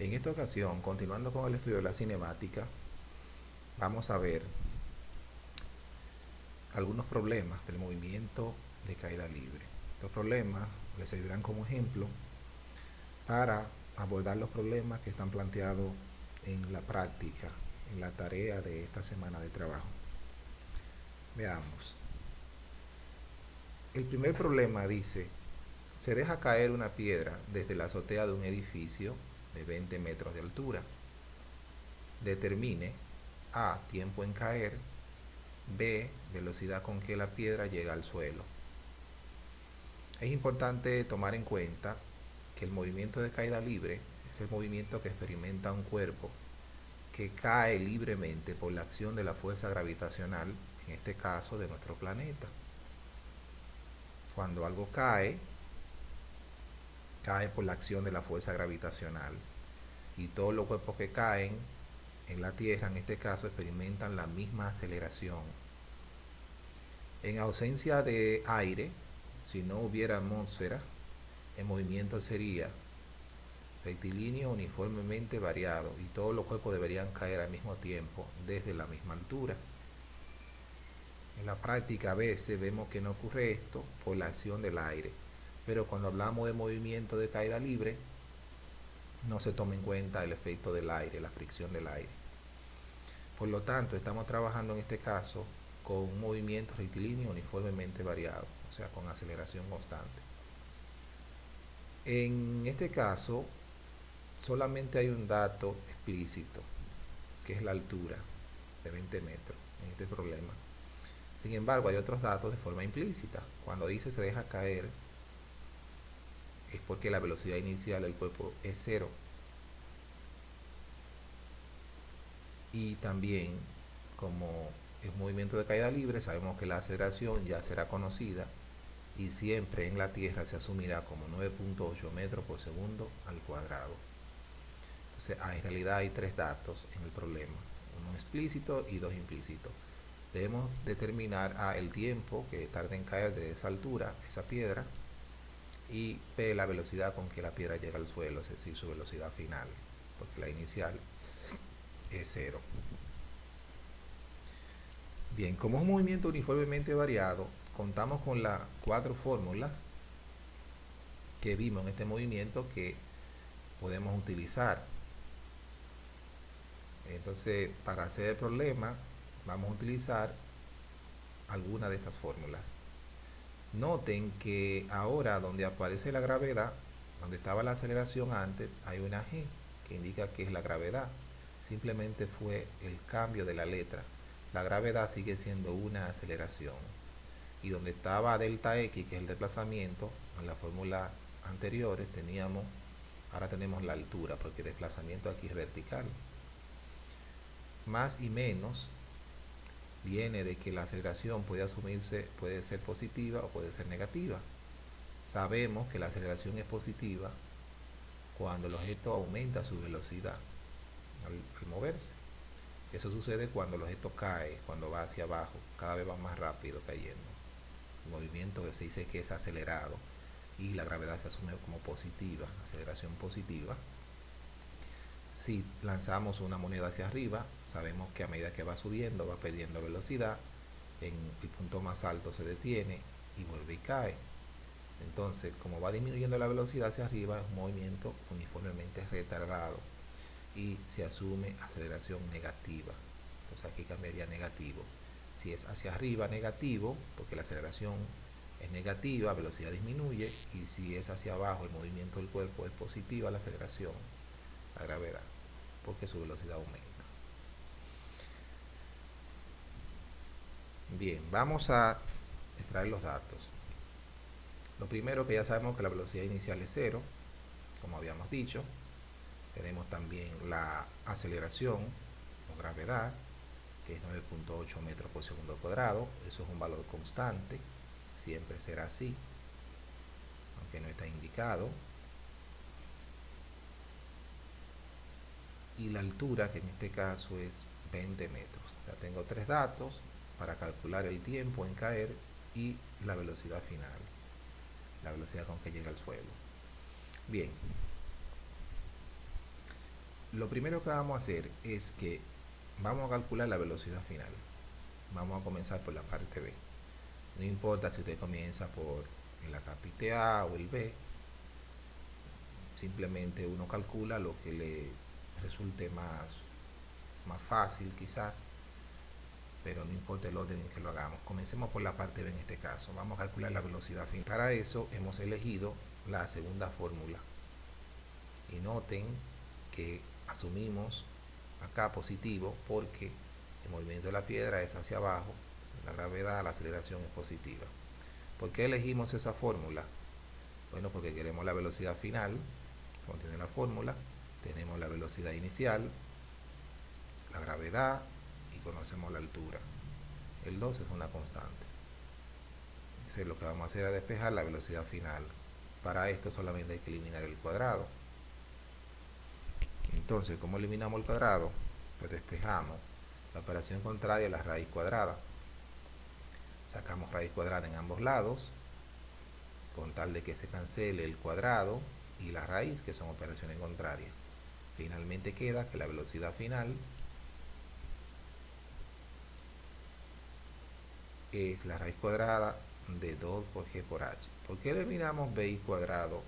En esta ocasión, continuando con el estudio de la cinemática, vamos a ver algunos problemas del movimiento de caída libre. Estos problemas les servirán como ejemplo para abordar los problemas que están planteados en la práctica, en la tarea de esta semana de trabajo. Veamos. El primer problema dice: se deja caer una piedra desde la azotea de un edificio de 20 metros de altura. Determine A, tiempo en caer, B, velocidad con que la piedra llega al suelo. Es importante tomar en cuenta que el movimiento de caída libre es el movimiento que experimenta un cuerpo que cae libremente por la acción de la fuerza gravitacional, en este caso de nuestro planeta. Cuando algo cae, cae por la acción de la fuerza gravitacional, y todos los cuerpos que caen en la Tierra, en este caso, experimentan la misma aceleración. En ausencia de aire, si no hubiera atmósfera, el movimiento sería rectilíneo uniformemente variado y todos los cuerpos deberían caer al mismo tiempo desde la misma altura. En la práctica a veces vemos que no ocurre esto por la acción del aire, pero cuando hablamos de movimiento de caída libre no se toma en cuenta el efecto del aire, la fricción del aire. Por lo tanto, estamos trabajando en este caso con un movimiento rectilíneo uniformemente variado, o sea, con aceleración constante. En este caso, solamente hay un dato explícito, que es la altura de 20 metros en este problema. Sin embargo, hay otros datos de forma implícita. Cuando dice se deja caer, es porque la velocidad inicial del cuerpo es 0. Y también, como es movimiento de caída libre, sabemos que la aceleración ya será conocida y siempre en la Tierra se asumirá como 9.8 metros por segundo al cuadrado. Entonces, en realidad hay 3 datos en el problema, uno explícito y 2 implícitos. Debemos determinar A, el tiempo que tarda en caer de esa altura, esa piedra, y B, la velocidad con que la piedra llega al suelo, es decir, su velocidad final, porque la inicial es 0. Bien, como es un movimiento uniformemente variado, contamos con las 4 fórmulas que vimos en este movimiento que podemos utilizar. Entonces, para hacer el problema, vamos a utilizar alguna de estas fórmulas. Noten que ahora donde aparece la gravedad, donde estaba la aceleración antes, hay una G que indica que es la gravedad. Simplemente fue el cambio de la letra. La gravedad sigue siendo una aceleración. Y donde estaba delta X, que es el desplazamiento, en la fórmula anteriores ahora tenemos la altura, porque el desplazamiento aquí es vertical. Más y menos viene de que la aceleración puede ser positiva o puede ser negativa. Sabemos que la aceleración es positiva cuando el objeto aumenta su velocidad al moverse. Eso sucede cuando el objeto cae, cuando va hacia abajo, cada vez va más rápido cayendo. El movimiento se dice que es acelerado y la gravedad se asume como positiva, aceleración positiva. Si lanzamos una moneda hacia arriba, sabemos que a medida que va subiendo va perdiendo velocidad, en el punto más alto se detiene y vuelve y cae. Entonces, como va disminuyendo la velocidad hacia arriba, es un movimiento uniformemente retardado y se asume aceleración negativa. Entonces aquí cambiaría negativo. Si es hacia arriba, negativo, porque la aceleración es negativa, velocidad disminuye, y si es hacia abajo, el movimiento del cuerpo es positiva, la aceleración, la gravedad, porque su velocidad aumenta. Bien, vamos a extraer los datos. Lo primero, que ya sabemos que la velocidad inicial es 0, como habíamos dicho. Tenemos también la aceleración o gravedad, que es 9.8 metros por segundo cuadrado. Eso es un valor constante, siempre será así, aunque no está indicado. Y la altura, que en este caso es 20 metros. Ya tengo 3 datos para calcular el tiempo en caer y la velocidad final, la velocidad con que llega al suelo. Bien, Lo primero que vamos a hacer es que vamos a calcular la velocidad final. Vamos a comenzar por la parte B. No importa si usted comienza por la capite A o el B, simplemente uno calcula lo que le resulte más fácil quizás, pero no importa el orden en que lo hagamos. Comencemos por la parte B en este caso. Vamos a calcular la velocidad final. Para eso hemos elegido la segunda fórmula. Y noten que asumimos acá positivo porque el movimiento de la piedra es hacia abajo, la gravedad, la aceleración es positiva. ¿Por qué elegimos esa fórmula? Bueno, porque queremos la velocidad final, como tiene la fórmula, tenemos la velocidad inicial, la gravedad y conocemos la altura. El 2 es una constante. Entonces lo que vamos a hacer es despejar la velocidad final. Para esto solamente hay que eliminar el cuadrado. Entonces, ¿cómo eliminamos el cuadrado? Pues despejamos la operación contraria a la raíz cuadrada. Sacamos raíz cuadrada en ambos lados, con tal de que se cancele el cuadrado y la raíz, que son operaciones contrarias. Finalmente queda que la velocidad final es la raíz cuadrada de 2 por g por h. ¿Por qué eliminamos bi cuadrado,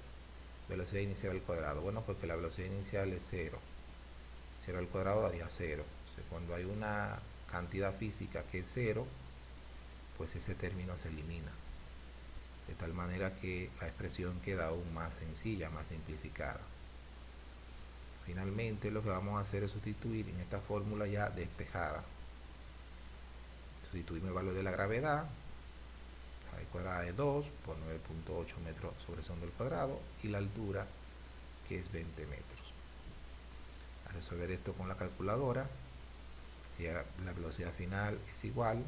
velocidad inicial al cuadrado? Bueno, porque la velocidad inicial es 0. 0 al cuadrado daría 0. O sea, cuando hay una cantidad física que es 0, pues ese término se elimina. De tal manera que la expresión queda aún más sencilla, más simplificada. Finalmente lo que vamos a hacer es sustituir en esta fórmula ya despejada. Sustituimos el valor de la gravedad, raíz cuadrada de 2 por 9.8 metros sobre segundo al cuadrado, y la altura, que es 20 metros. A resolver esto con la calculadora, la velocidad final es igual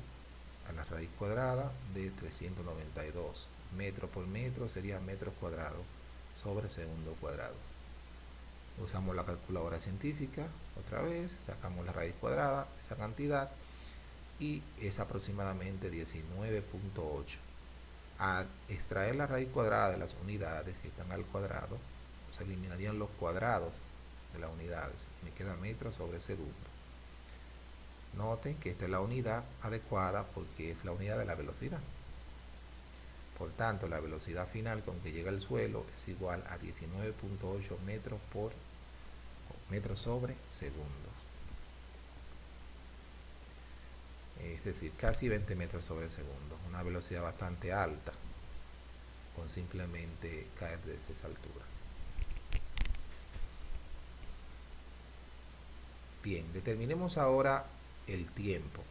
a la raíz cuadrada de 392. Metro por metro sería metros cuadrados sobre segundo cuadrado. Usamos la calculadora científica, otra vez, sacamos la raíz cuadrada, esa cantidad, y es aproximadamente 19.8. Al extraer la raíz cuadrada de las unidades que están al cuadrado, se eliminarían los cuadrados de las unidades. Me queda metros sobre segundo. Noten que esta es la unidad adecuada porque es la unidad de la velocidad. Por tanto, la velocidad final con que llega al suelo es igual a 19.8 metros sobre segundo. Es decir, casi 20 metros sobre segundo. Una velocidad bastante alta con simplemente caer desde esa altura. Bien, determinemos ahora el tiempo,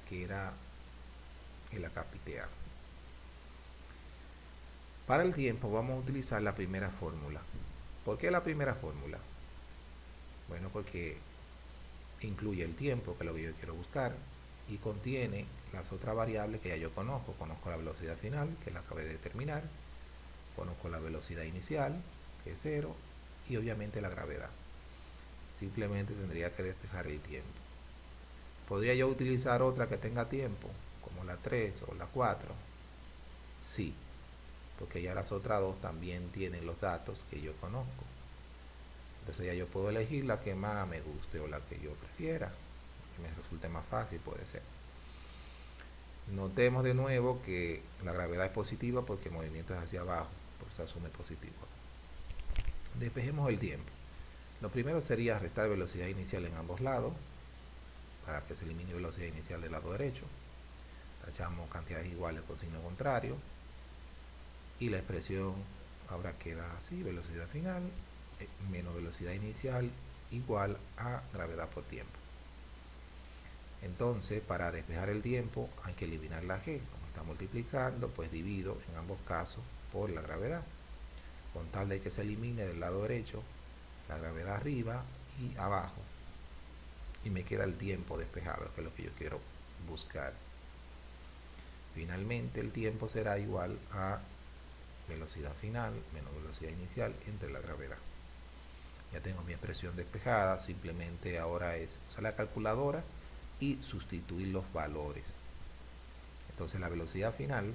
que era el acápite A. Para el tiempo vamos a utilizar la primera fórmula. ¿Por qué la primera fórmula? Bueno, porque incluye el tiempo, que es lo que yo quiero buscar, y contiene las otras variables que ya yo conozco. Conozco la velocidad final, que la acabé de determinar, conozco la velocidad inicial, que es 0, y obviamente la gravedad. Simplemente tendría que despejar el tiempo. ¿Podría yo utilizar otra que tenga tiempo, como la 3 o la 4? Sí, porque ya las otras dos también tienen los datos que yo conozco. Entonces ya yo puedo elegir la que más me guste o la que yo prefiera, que me resulte más fácil, puede ser. Notemos de nuevo que la gravedad es positiva porque el movimiento es hacia abajo, por eso asume positivo. Despejemos el tiempo. Lo primero sería restar velocidad inicial en ambos lados, para que se elimine velocidad inicial del lado derecho. Tachamos cantidades iguales con signo contrario, y la expresión ahora queda así: velocidad final menos velocidad inicial igual a gravedad por tiempo. Entonces, para despejar el tiempo hay que eliminar la g. Como está multiplicando, pues divido en ambos casos por la gravedad, con tal de que se elimine del lado derecho la gravedad arriba y abajo, y me queda el tiempo despejado, que es lo que yo quiero buscar. Finalmente el tiempo será igual a velocidad final menos velocidad inicial entre la gravedad. Ya tengo mi expresión despejada, simplemente ahora es usar la calculadora y sustituir los valores. Entonces la velocidad final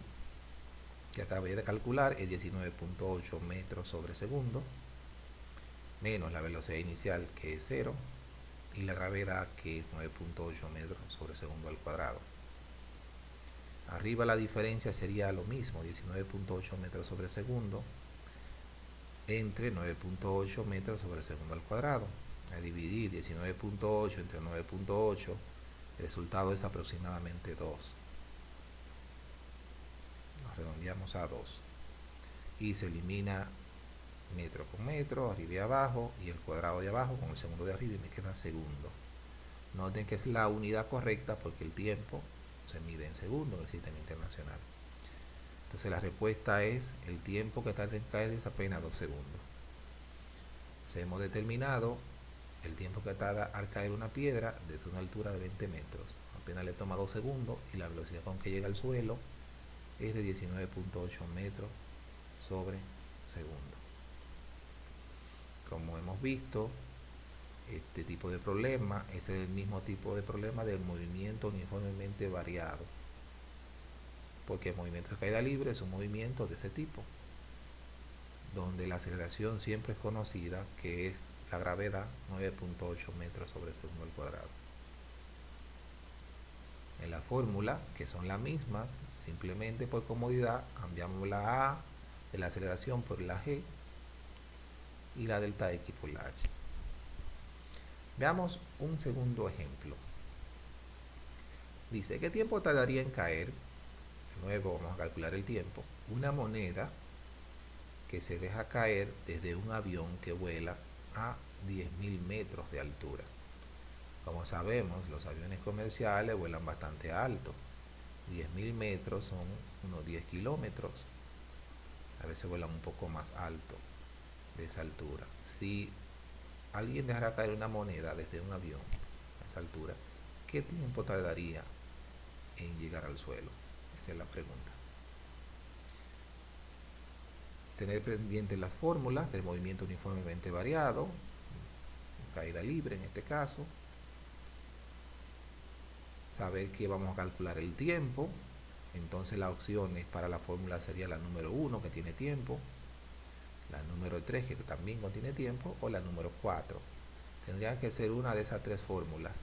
que acabé de calcular es 19.8 metros sobre segundo. menos la velocidad inicial, que es 0, y la gravedad, que es 9.8 metros sobre segundo al cuadrado. Arriba la diferencia sería lo mismo, 19.8 metros sobre segundo entre 9.8 metros sobre segundo al cuadrado. A dividir 19.8 entre 9.8, el resultado es aproximadamente 2. Nos redondeamos a 2. Y se elimina metro con metro, arriba y abajo, y el cuadrado de abajo con el segundo de arriba, y me queda segundo. Noten que es la unidad correcta porque el tiempo se mide en segundos en el sistema internacional. Entonces la respuesta es: el tiempo que tarda en caer es apenas 2 segundos. Entonces hemos determinado el tiempo que tarda al caer una piedra desde una altura de 20 metros. Apenas le toma 2 segundos, y la velocidad con que llega al suelo es de 19.8 metros sobre segundo. Como hemos visto, este tipo de problema es el mismo tipo de problema del movimiento uniformemente variado, porque el movimiento de caída libre es un movimiento de ese tipo, donde la aceleración siempre es conocida, que es la gravedad, 9.8 metros sobre segundo al cuadrado. En la fórmula, que son las mismas, simplemente por comodidad cambiamos la A de la aceleración por la G y la delta X por la H. Veamos un segundo ejemplo. Dice: ¿qué tiempo tardaría en caer? De nuevo vamos a calcular el tiempo. Una moneda que se deja caer desde un avión que vuela a 10.000 metros de altura. Como sabemos, los aviones comerciales vuelan bastante alto. 10.000 metros son unos 10 kilómetros. A veces vuelan un poco más alto de esa altura. Si alguien dejara caer una moneda desde un avión a esa altura, ¿qué tiempo tardaría en llegar al suelo? Esa es la pregunta. Tener pendientes las fórmulas del movimiento uniformemente variado, caída libre en este caso. Saber que vamos a calcular el tiempo. Entonces las opciones para la fórmula sería la número 1, que tiene tiempo, la número 3, que también contiene tiempo, o la número 4. Tendría que ser una de esas tres fórmulas.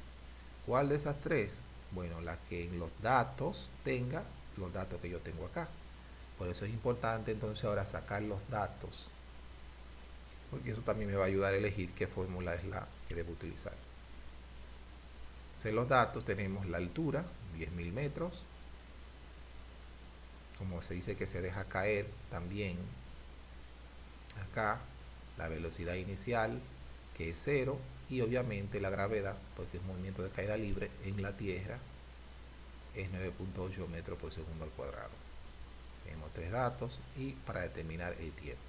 ¿Cuál de esas tres? Bueno, la que en los datos tenga los datos que yo tengo acá. Por eso es importante entonces ahora sacar los datos, porque eso también me va a ayudar a elegir qué fórmula es la que debo utilizar. En los datos tenemos la altura, 10.000 metros. Como se dice que se deja caer, también acá la velocidad inicial, que es 0, y obviamente la gravedad, porque es un movimiento de caída libre en la Tierra, es 9.8 metros por segundo al cuadrado. Tenemos tres datos y para determinar el tiempo.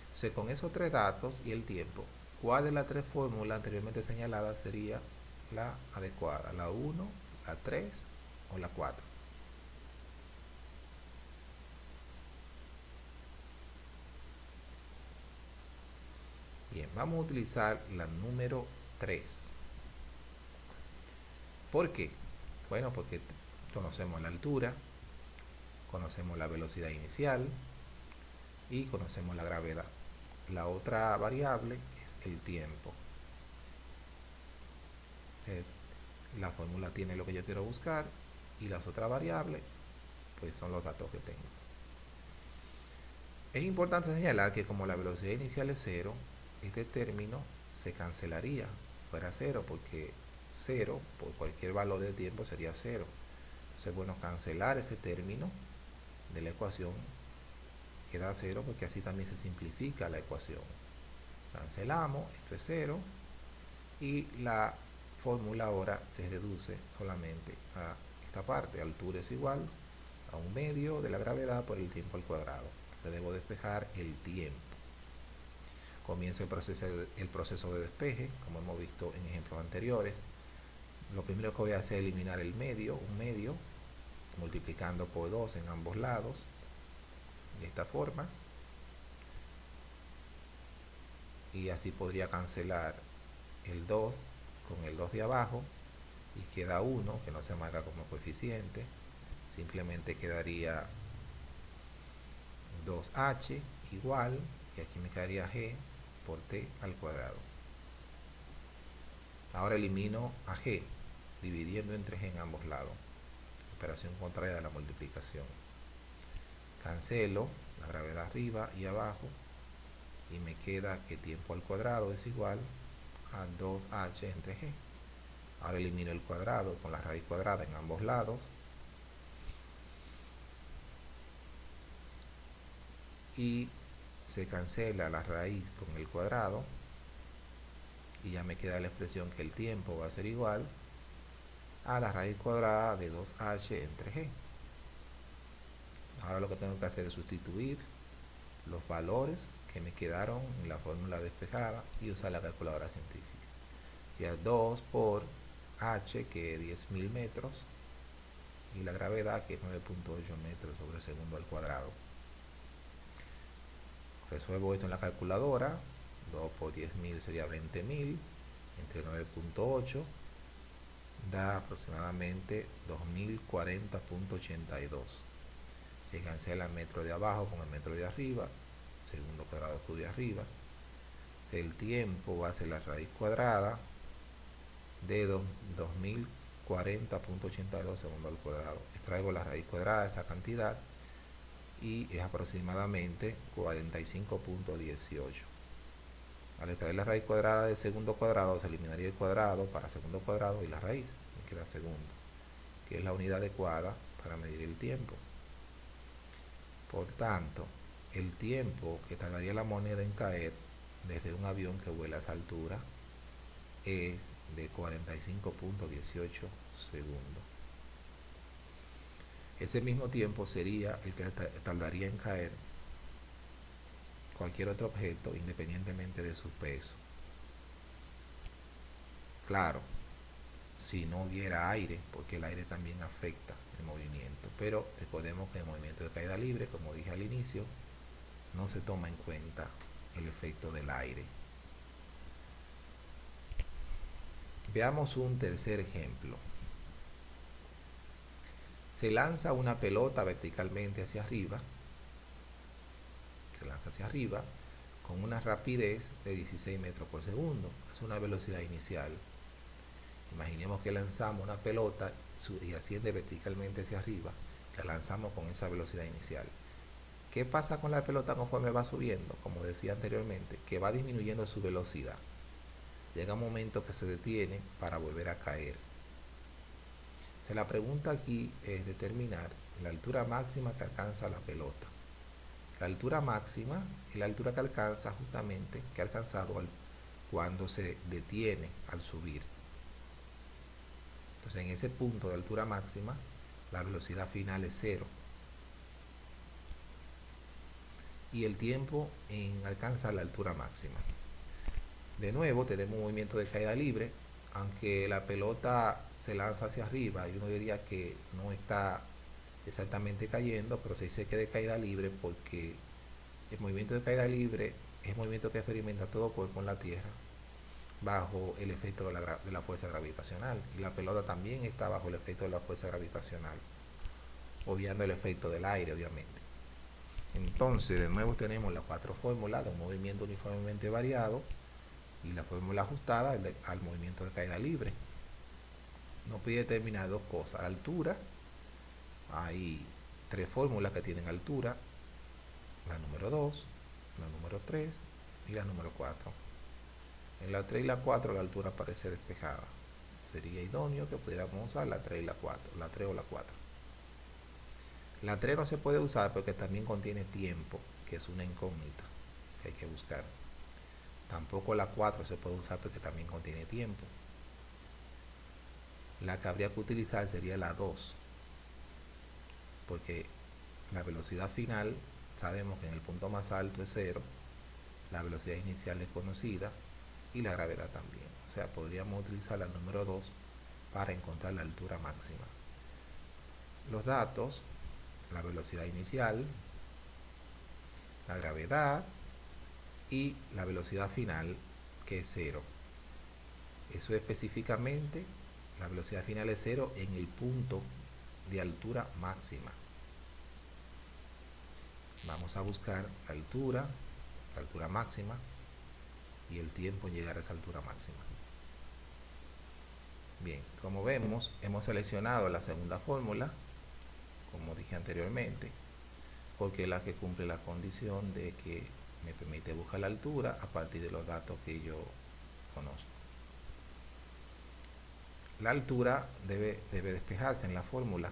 Entonces, con esos tres datos y el tiempo, ¿cuál de las tres fórmulas anteriormente señaladas sería la adecuada? ¿La 1, la 3 o la 4? Bien, vamos a utilizar la número 3. ¿Por qué? Bueno, porque conocemos la altura, conocemos la velocidad inicial y conocemos la gravedad. La otra variable es el tiempo. La fórmula tiene lo que yo quiero buscar y las otras variables pues son los datos que tengo. Es importante señalar que como la velocidad inicial es 0, este término se cancelaría, fuera 0, porque 0 por cualquier valor de tiempo sería 0. Entonces, bueno, cancelar ese término de la ecuación queda 0, porque así también se simplifica la ecuación. Cancelamos, esto es 0, y la fórmula ahora se reduce solamente a esta parte: altura es igual a 1/2 de la gravedad por el tiempo al cuadrado. Entonces debo despejar el tiempo. Comienza el proceso de despeje, como hemos visto en ejemplos anteriores. Lo primero que voy a hacer es eliminar el medio, un medio, multiplicando por 2 en ambos lados, de esta forma. Y así podría cancelar el 2 con el 2 de abajo, y queda 1, que no se marca como coeficiente. Simplemente quedaría 2h igual, y aquí me quedaría g por t al cuadrado. Ahora elimino a g, dividiendo entre g en ambos lados. Operación contraria de la multiplicación. Cancelo la gravedad arriba y abajo y me queda que tiempo al cuadrado es igual a 2h entre g. Ahora elimino el cuadrado con la raíz cuadrada en ambos lados y se cancela la raíz con el cuadrado y ya me queda la expresión que el tiempo va a ser igual a la raíz cuadrada de 2h entre g. Ahora lo que tengo que hacer es sustituir los valores que me quedaron en la fórmula despejada y usar la calculadora científica. Ya 2 por h, que es 10.000 metros, y la gravedad, que es 9.8 metros sobre segundo al cuadrado. Resuelvo esto en la calculadora. 2 por 10.000 sería 20.000 entre 9.8 da aproximadamente 2040.82. Se cancela el metro de abajo con el metro de arriba, segundo cuadrado estudia arriba. El tiempo va a ser la raíz cuadrada de 2040.82 segundo al cuadrado. Extraigo la raíz cuadrada de esa cantidad y es aproximadamente 45.18. Al extraer la raíz cuadrada del segundo cuadrado, se eliminaría el cuadrado para segundo cuadrado y la raíz, me queda segundo, que es la unidad adecuada para medir el tiempo. Por tanto, el tiempo que tardaría la moneda en caer desde un avión que vuela a esa altura es de 45.18 segundos. Ese mismo tiempo sería el que tardaría en caer cualquier otro objeto independientemente de su peso. Claro, si no hubiera aire, porque el aire también afecta el movimiento, pero recordemos que el movimiento de caída libre, como dije al inicio, no se toma en cuenta el efecto del aire. Veamos un tercer ejemplo. Se lanza una pelota verticalmente hacia arriba, con una rapidez de 16 metros por segundo. Es una velocidad inicial. Imaginemos que lanzamos una pelota y asciende verticalmente hacia arriba, la lanzamos con esa velocidad inicial. ¿Qué pasa con la pelota conforme va subiendo? Como decía anteriormente, que va disminuyendo su velocidad. Llega un momento que se detiene para volver a caer. La pregunta aquí es determinar la altura máxima que alcanza la pelota. La altura máxima es la altura que alcanza justamente, que ha alcanzado cuando se detiene al subir. Entonces, en ese punto de altura máxima, la velocidad final es 0. Y el tiempo en alcanzar la altura máxima. De nuevo, tenemos un movimiento de caída libre, aunque la pelota se lanza hacia arriba y uno diría que no está exactamente cayendo, pero se dice que de caída libre porque el movimiento de caída libre es el movimiento que experimenta todo cuerpo en la Tierra bajo el efecto de la fuerza gravitacional, y la pelota también está bajo el efecto de la fuerza gravitacional, obviando el efecto del aire, obviamente. Entonces, de nuevo tenemos las 4 fórmulas de un movimiento uniformemente variado y la fórmula ajustada al movimiento de caída libre. Nos pide determinar dos cosas: altura. Hay 3 fórmulas que tienen altura: la número 2, la número 3 y la número 4. En la 3 y la 4 la altura aparece despejada. Sería idóneo que pudiéramos usar la 3 y la 4, la 3 o la 4. La 3 no se puede usar porque también contiene tiempo, que es una incógnita que hay que buscar. Tampoco la 4 se puede usar porque también contiene tiempo. La que habría que utilizar sería la 2, porque la velocidad final sabemos que en el punto más alto es 0, la velocidad inicial es conocida y la gravedad también. O sea, podríamos utilizar la número 2 para encontrar la altura máxima. Los datos: la velocidad inicial, la gravedad y la velocidad final, que es 0. Eso específicamente, la velocidad final es 0 en el punto de altura máxima. Vamos a buscar la altura máxima. y el tiempo en llegar a esa altura máxima. Bien, como vemos, hemos seleccionado la segunda fórmula, como dije anteriormente, porque es la que cumple la condición de que me permite buscar la altura a partir de los datos que yo conozco. La altura debe despejarse en la fórmula.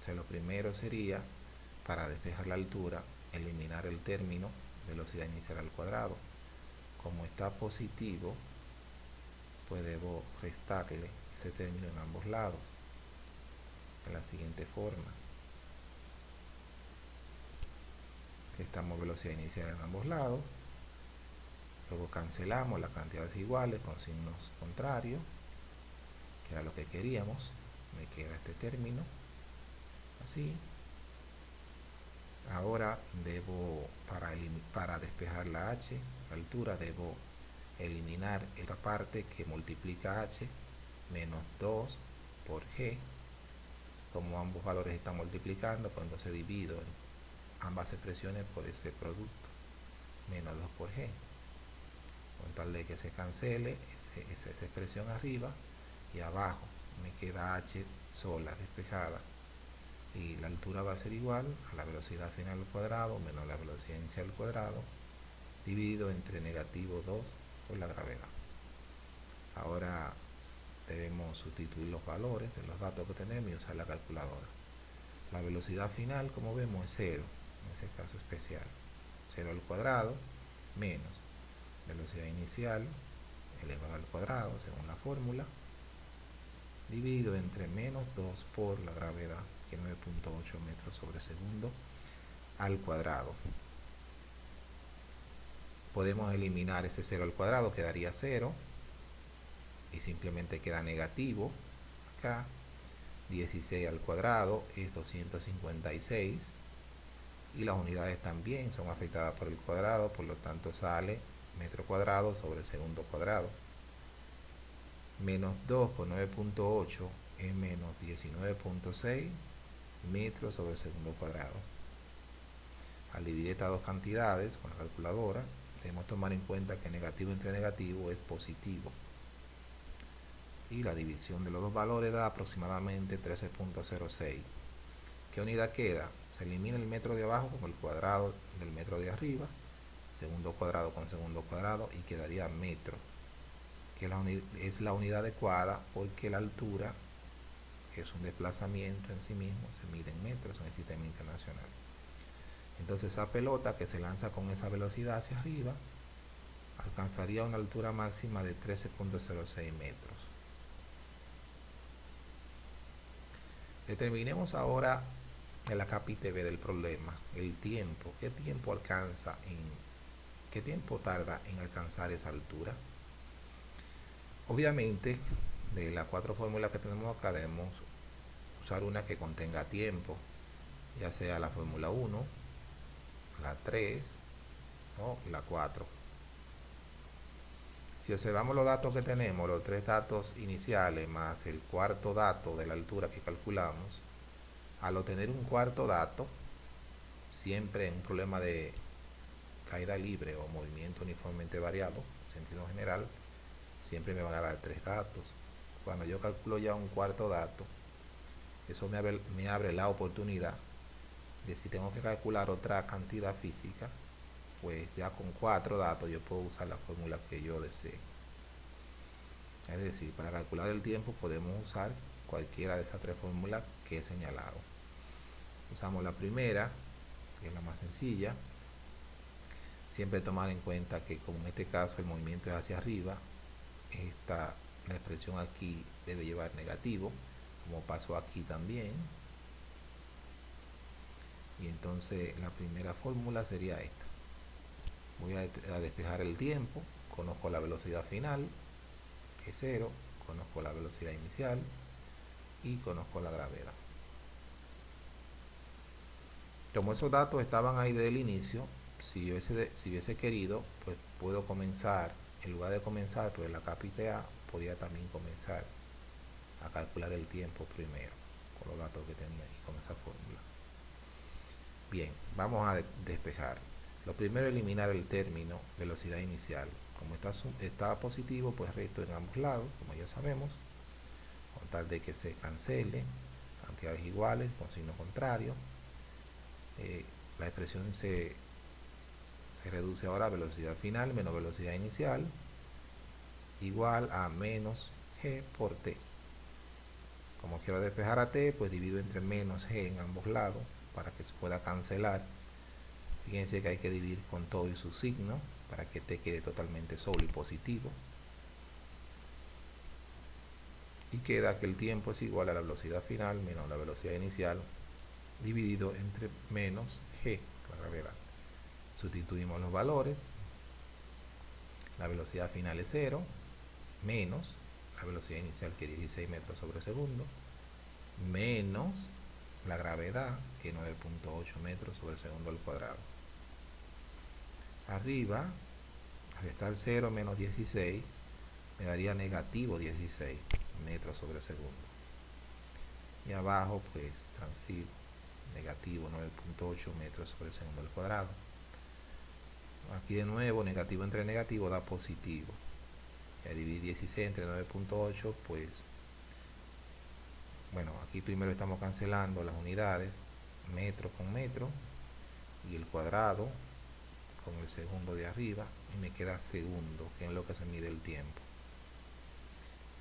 O sea, lo primero sería, para despejar la altura, eliminar el término velocidad inicial al cuadrado. Como está positivo, pues debo restarle ese término en ambos lados, de la siguiente forma. Restamos velocidad inicial en ambos lados, luego cancelamos las cantidades iguales con signos contrarios, que era lo que queríamos. Me queda este término así. Ahora debo, para despejar la h, la altura, debo eliminar esta parte que multiplica h menos 2 por g. Como ambos valores están multiplicando, pues entonces divido ambas expresiones por ese producto, menos 2 por g, con tal de que se cancele esa expresión arriba, y abajo me queda h sola despejada, y la altura va a ser igual a la velocidad final al cuadrado menos la velocidad inicial al cuadrado, dividido entre negativo 2 por la gravedad. Ahora debemos sustituir los valores de los datos que tenemos y usar la calculadora. La velocidad final, como vemos, es 0, en ese caso especial. 0 al cuadrado menos velocidad inicial elevado al cuadrado, según la fórmula, dividido entre menos 2 por la gravedad, que es 9.8 metros sobre segundo al cuadrado. Podemos eliminar ese 0 al cuadrado, quedaría 0, y simplemente queda negativo acá. 16 al cuadrado es 256, y las unidades también son afectadas por el cuadrado, por lo tanto sale metro cuadrado sobre segundo cuadrado. Menos 2 por 9.8 es menos 19.6 metros sobre segundo cuadrado. Al dividir estas dos cantidades con la calculadora, debemos tomar en cuenta que negativo entre negativo es positivo, y la división de los dos valores da aproximadamente 13.06. ¿Qué unidad queda? Se elimina el metro de abajo con el cuadrado del metro de arriba, segundo cuadrado con segundo cuadrado, y quedaría metro, que es la unidad adecuada, porque la altura es un desplazamiento en sí mismo, se mide en metros en el sistema internacional. Entonces esa pelota que se lanza con esa velocidad hacia arriba alcanzaría una altura máxima de 13.06 metros. Determinemos ahora en la capite B del problema el tiempo. ¿Qué tiempo tarda en alcanzar esa altura? Obviamente, de las 4 fórmulas que tenemos acá, debemos usar una que contenga tiempo, ya sea la fórmula 1, la 3 o la 4. Si observamos los datos que tenemos, los 3 datos iniciales más el cuarto dato de la altura que calculamos, al obtener un cuarto dato, siempre en un problema de caída libre o movimiento uniformemente variable, en sentido general, siempre me van a dar 3 datos. Cuando yo calculo ya un cuarto dato, eso me abre la oportunidad de, si tengo que calcular otra cantidad física, pues ya con 4 datos yo puedo usar la fórmula que yo desee. Es decir, para calcular el tiempo podemos usar cualquiera de esas 3 fórmulas que he señalado. Usamos la primera, que es la más sencilla. Siempre tomar en cuenta que, como en este caso el movimiento es hacia arriba, la expresión aquí debe llevar negativo, como pasó aquí también. Y entonces la primera fórmula sería esta. Voy a despejar el tiempo, conozco la velocidad final, que es 0, conozco la velocidad inicial y conozco la gravedad. Como esos datos estaban ahí desde el inicio, si hubiese querido, pues puedo comenzar, en lugar de comenzar por la capite A, podía también comenzar a calcular el tiempo primero, con los datos que tenía y con esa fórmula. Bien, vamos a despejar. Lo primero, eliminar el término velocidad inicial. Como está positivo, pues recto en ambos lados, como ya sabemos, con tal de que se cancele cantidades iguales con signo contrario. La expresión se reduce ahora a velocidad final menos velocidad inicial, igual a menos g por t. Como quiero despejar a t, pues divido entre menos g en ambos lados para que se pueda cancelar. Fíjense que hay que dividir con todo y su signo para que t quede totalmente solo y positivo. Y queda que el tiempo es igual a la velocidad final menos la velocidad inicial dividido entre menos g, la gravedad. Sustituimos los valores. La velocidad final es 0, menos la velocidad inicial, que es 16 metros sobre segundo, menos la gravedad, que es 9.8 metros sobre segundo al cuadrado. Arriba, al estar 0 menos 16, me daría negativo 16 metros sobre segundo. Y abajo, pues, transfiero negativo 9.8 metros sobre segundo al cuadrado. Aquí de nuevo, negativo entre negativo da positivo. Ya dividir 16 entre 9.8, pues, bueno, aquí primero estamos cancelando las unidades, metro con metro, y el cuadrado con el segundo de arriba, y me queda segundo, que es lo que se mide el tiempo.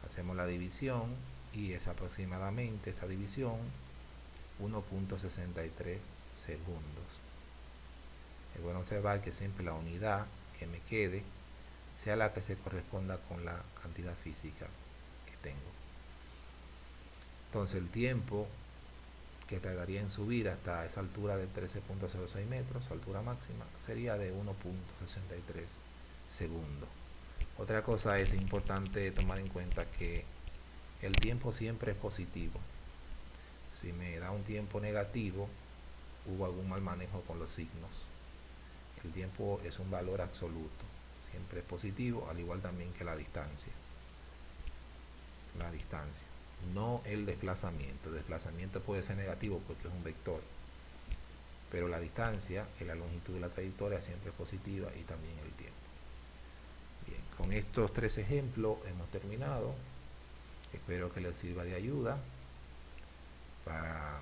Hacemos la división, y es aproximadamente esta división 1.63 segundos. Es bueno observar que siempre la unidad que me quede sea la que se corresponda con la cantidad física que tengo. Entonces el tiempo que tardaría en subir hasta esa altura de 13.06 metros, altura máxima, sería de 1.63 segundos. Otra cosa es importante tomar en cuenta que el tiempo siempre es positivo. Si me da un tiempo negativo, hubo algún mal manejo con los signos. El tiempo es un valor absoluto, siempre es positivo, al igual también que la distancia. La distancia, no el desplazamiento. El desplazamiento puede ser negativo porque es un vector, pero la distancia, que es la longitud de la trayectoria, siempre es positiva, y también el tiempo. Bien, con estos 3 ejemplos hemos terminado. Espero que les sirva de ayuda para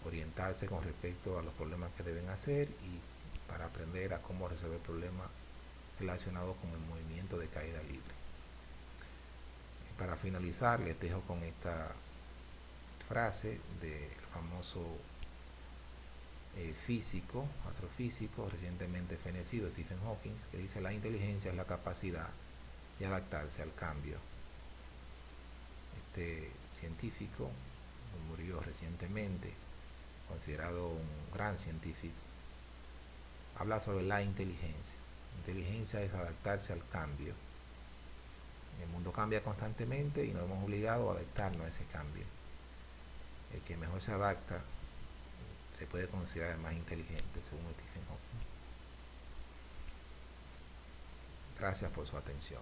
orientarse con respecto a los problemas que deben hacer y para aprender a cómo resolver problemas relacionados con el movimiento de caída libre. Para finalizar, les dejo con esta frase del famoso físico, astrofísico, recientemente fenecido, Stephen Hawking, que dice: la inteligencia es la capacidad de adaptarse al cambio. Este científico murió recientemente, considerado un gran científico. Habla sobre la inteligencia. Inteligencia es adaptarse al cambio. El mundo cambia constantemente y nos hemos obligado a adaptarnos a ese cambio. El que mejor se adapta se puede considerar el más inteligente, según Stephen Hawking. Gracias por su atención.